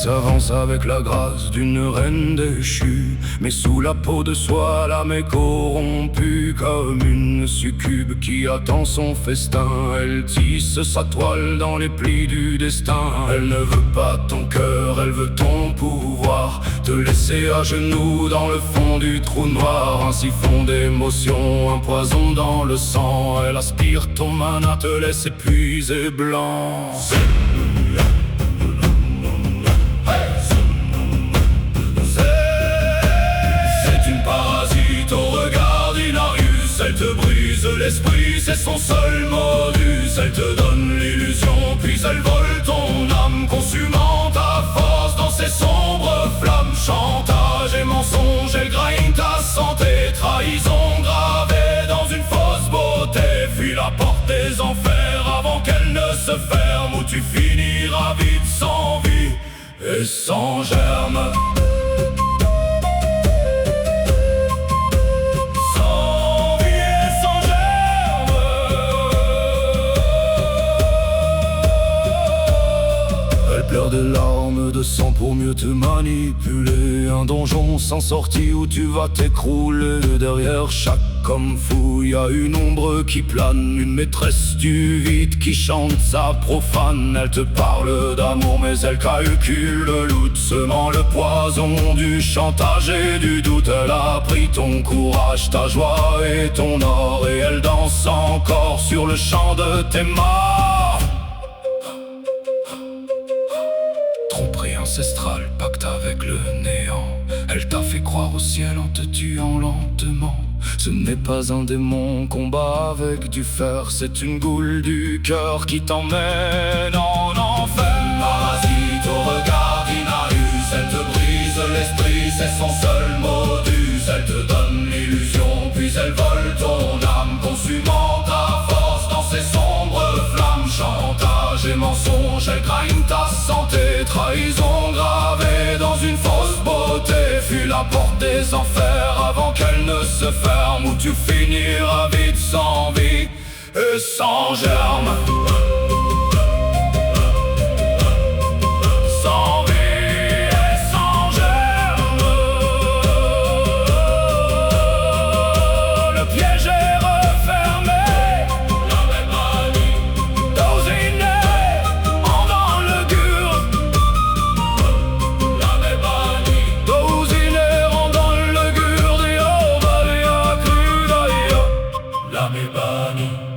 s'avance avec la grâce d'une reine déchue, mais sous la peau de soie l'âme est corrompue. Comme une succube qui attend son festin, elle tisse sa toile dans les plis du destin. Elle ne veut pas ton cœur, elle veut ton pouvoir, te laisser à genoux dans le fond du trou noir. Un siphon d'émotion, un poison dans le sang, elle aspire ton mana, te laisse épuisé blanc. Elle te brise l'esprit, c'est son seul modus. Elle te donne l'illusion, puis elle vole ton âme, consumant ta force dans ses sombres flammes. Chantage et mensonge, elle graine ta santé. Trahison gravée dans une fausse beauté. Fuis la porte des enfers avant qu'elle ne se ferme, où tu finiras vite sans vie et sans germe. Pleure des larmes de sang pour mieux te manipuler. Un donjon sans sortie où tu vas t'écrouler. Derrière chaque homme fou y a une ombre qui plane, une maîtresse du vide qui chante sa profane. Elle te parle d'amour mais elle calcule le loot, semant le poison du chantage et du doute. Elle a pris ton courage, ta joie et ton or, et elle danse encore sur le champ de tes morts. Tromperie ancestrale, pacte avec le néant. Elle t'a fait croire au ciel en te tuant lentement. Ce n'est pas un démon, combat avec du fer. C'est une goule du cœur qui t'emmène en enfer. Parasite au regard d'Inarus, elle te brise l'esprit, c'est son seul modus. Elle te donne l'illusion, puis elle vole ton âme, consumant ta force dans ses sombres flammes. Chantage et mensonge, elle graine ta santé. Trahison gravée dans une fausse beauté. Fuis la porte des enfers avant qu'elle ne se ferme, où tu finiras vite sans vie et sans germe. Sans vie et sans germe. Le piège est refermé. La m'est bannie.